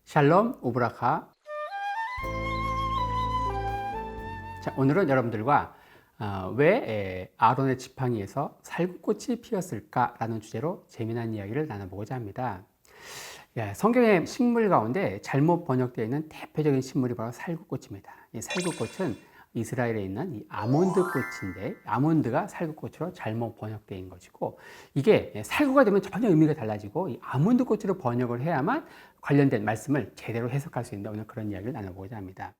샬롬 오브라카. 자, 오늘은 여러분들과 왜 아론의 지팡이에서 살구꽃이 피었을까라는 주제로 재미난 이야기를 나눠보고자 합니다. 성경의 식물 가운데 잘못 번역되어 있는 대표적인 식물이 바로 살구꽃입니다. 이 살구꽃은 이스라엘에 있는 이 아몬드 꽃인데, 아몬드가 살구꽃으로 잘못 번역되어 있는 것이고, 이게 살구가 되면 전혀 의미가 달라지고 이 아몬드 꽃으로 번역을 해야만 관련된 말씀을 제대로 해석할 수 있는데, 오늘 그런 이야기를 나눠보고자 합니다.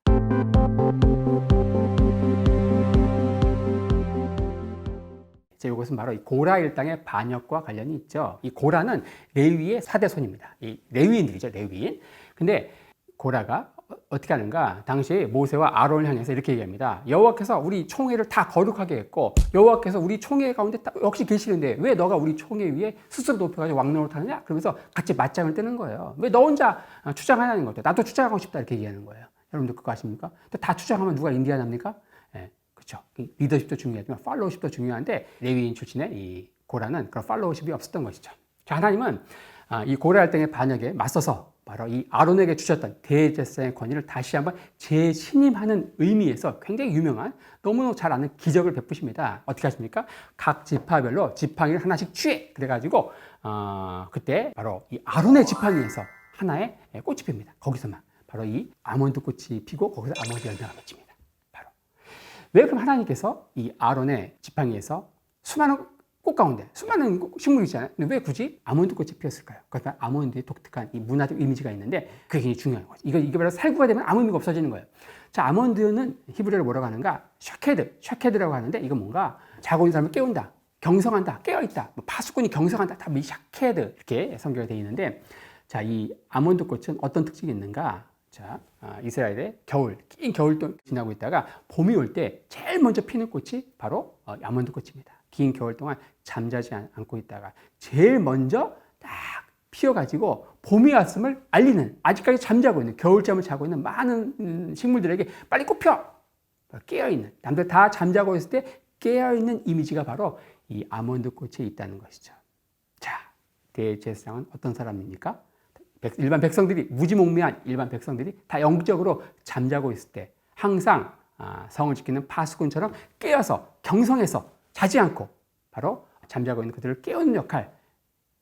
이것은 바로 이 고라 일당의 반역과 관련이 있죠. 이 고라는 레위의 4대 손입니다. 이 레위인들이죠, 레위인. 근데 고라가 어떻게 하는가? 당시 모세와 아론을 향해서 이렇게 얘기합니다. 여호와께서 우리 총회를 다 거룩하게 했고, 여호와께서 우리 총회 가운데 역시 계시는데 왜 너가 우리 총회 위에 스스로 높여가지고 왕노릇 하느냐? 그러면서 같이 맞짱을 뜨는 거예요. 왜 너 혼자 추장하냐는 거죠. 나도 추장하고 싶다 이렇게 얘기하는 거예요. 여러분들 그거 아십니까? 다 추장하면 누가 인디아납니까? 그렇죠. 리더십도 중요하지만 팔로우십도 중요한데, 레위인 출신의 이 고라는 그런 팔로우십이 없었던 것이죠. 자, 하나님은 이 고라 일당의 반역에 맞서서 바로 이 아론에게 주셨던 대제사장의 권위를 다시 한번 재신임하는 의미에서 굉장히 유명한, 너무너무 잘 아는 기적을 베푸십니다. 어떻게 하십니까? 각 지파별로 지팡이를 하나씩 취해. 그래가지고 그때 바로 이 아론의 지팡이에서 하나의 꽃이 핍니다. 거기서만 바로 이 아몬드 꽃이 피고 거기서 아몬드 열매가 맺힙니다. 왜 그럼 하나님께서 이 아론의 지팡이에서 수많은 꽃 가운데 수많은 식물이 있잖아요. 근데 왜 굳이 아몬드 꽃이 피었을까요? 그러니까 아몬드의 독특한 이 문화적 이미지가 있는데 그게 굉장히 중요한 거죠. 이게 바로 살구가 되면 아무 의미가 없어지는 거예요. 자, 아몬드는 히브리어로 뭐라고 하는가? 샤케드라고 하는데, 이건 뭔가 자고 있는 사람을 깨운다, 경성한다, 깨어있다, 파수꾼이 경성한다, 다 이 샤케드 이렇게 성경에 되어 있는데, 자, 이 아몬드 꽃은 어떤 특징이 있는가? 자, 이스라엘의 겨울, 긴 겨울도 지나고 있다가 봄이 올 때 제일 먼저 피는 꽃이 바로 아몬드 꽃입니다. 긴 겨울 동안 잠자지 않고 있다가 제일 먼저 딱 피어가지고 봄이 왔음을 알리는, 아직까지 잠자고 있는, 겨울잠을 자고 있는 많은 식물들에게 빨리 꽃 펴! 깨어있는, 남들 다 잠자고 있을 때 깨어있는 이미지가 바로 이 아몬드 꽃에 있다는 것이죠. 자, 대제사장은 어떤 사람입니까? 일반 백성들이, 무지몽매한 일반 백성들이 다 영적으로 잠자고 있을 때 항상 성을 지키는 파수꾼처럼 깨어서 경성해서 자지 않고 바로 잠자고 있는 그들을 깨우는 역할,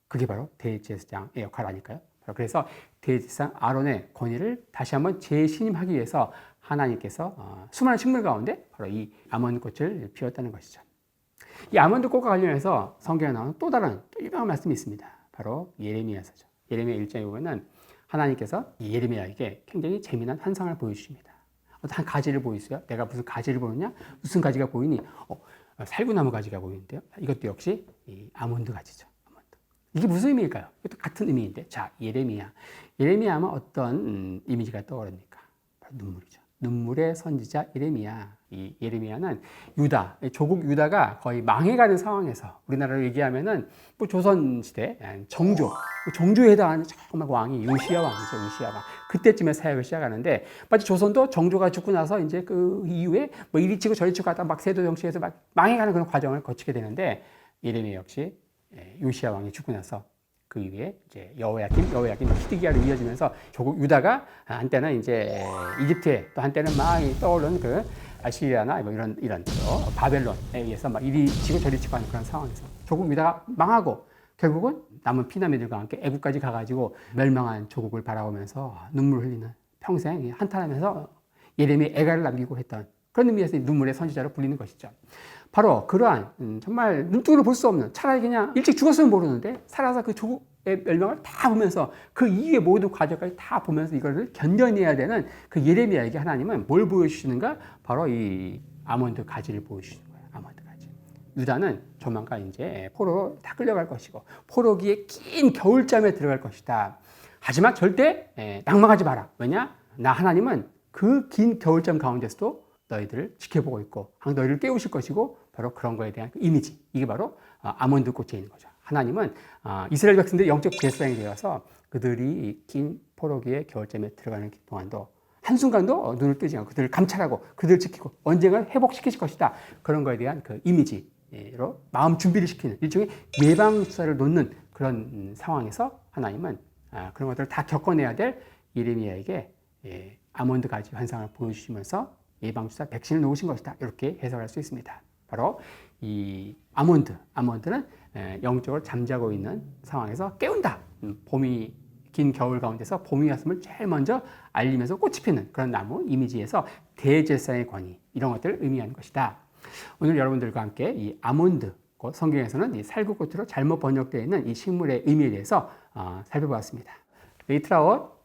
그게 바로 대제사장의 역할 아닐까요? 그래서 대제사장 아론의 권위를 다시 한번 재신임하기 위해서 하나님께서 수많은 식물 가운데 바로 이 아몬드 꽃을 피웠다는 것이죠. 이 아몬드 꽃과 관련해서 성경에 나오는 또 다른 유명한 말씀이 있습니다. 바로 예레미야서죠. 예레미야 1장에 보면은 하나님께서 예레미야에게 굉장히 재미난 환상을 보여주십니다. 한 가지를 보이세요. 내가 무슨 가지를 보느냐? 무슨 가지가 보이니? 살구나무 가지가 보이는데요. 이것도 역시 이 아몬드 가지죠. 아몬드. 이게 무슨 의미일까요? 이것도 같은 의미인데, 자, 예레미야 하면 어떤 이미지가 떠오릅니까? 바로 눈물이죠. 눈물의 선지자 예레미야. 이 예레미야는 유다, 조국 유다가 거의 망해가는 상황에서, 우리나라로 얘기하면은 조선시대 정조에 해당하는 정말 왕이 요시야 왕이죠. 요시야 왕. 그때쯤에 사역을 시작하는데, 마치 조선도 정조가 죽고 나서 이제 그 이후에 이리 치고 저리 치고 하다 막 세도 정치에서 막 망해가는 그런 과정을 거치게 되는데, 예레미야 역시 요시야 왕이 죽고 나서 그 이후에 이제 여호야김, 히드기야로 이어지면서 조국 유다가 한때는 이제 이집트에, 또 한때는 막 떠오르는 그 아시리아나 이런 바벨론에 의해서 막 이리 치고 저리 치고 하는 그런 상황에서 조국 유다가 망하고 결국은 남은 피난민들과 함께 애국까지 가가지고 멸망한 조국을 바라보면서 눈물 흘리는, 평생 한탄하면서 예레미야 애가를 남기고 했던, 그런 의미에서 눈물의 선지자로 불리는 것이죠. 바로 그러한 정말 눈뜨기로 볼 수 없는, 차라리 그냥 일찍 죽었으면 모르는데 살아서 그 조국의 멸망을 다 보면서 그 이후의 모든 과정까지 다 보면서 이거를 견뎌내야 되는 그 예레미야에게 하나님은 뭘 보여주시는가? 바로 이 아몬드 가지를 보여주시는 거예요. 아몬드 가지. 유다는 조만간 이제 포로로 다 끌려갈 것이고 포로기의 긴 겨울잠에 들어갈 것이다. 하지만 절대 낭망하지 마라. 왜냐? 나 하나님은 그 긴 겨울잠 가운데서도 너희들을 지켜보고 있고 너희를 깨우실 것이고, 바로 그런 거에 대한 그 이미지, 이게 바로 아몬드 꽃에 있는 거죠. 하나님은 이스라엘 백성들이 영적 제사장이 되어서 그들이 긴 포로기의 겨울잠에 들어가는 동안도 한순간도 눈을 뜨지 않고 그들을 감찰하고 그들을 지키고 언젠가 회복시키실 것이다. 그런 거에 대한 그 이미지로 마음 준비를 시키는 일종의 예방수사를 놓는 그런 상황에서 하나님은 그런 것들을 다 겪어내야 될 예레미야에게 아몬드 가지 환상을 보여주시면서 예방주사 백신을 놓으신 것이다. 이렇게 해석할 수 있습니다. 바로 이 아몬드는 영적으로 잠자고 있는 상황에서 깨운다. 긴 겨울 가운데서 봄이 왔음을 제일 먼저 알리면서 꽃이 피는 그런 나무 이미지에서 대제사의 권위 이런 것들을 의미하는 것이다. 오늘 여러분들과 함께 이 아몬드, 성경에서는 이 살구꽃으로 잘못 번역되어 있는 이 식물의 의미에 대해서 살펴보았습니다. 레이트라워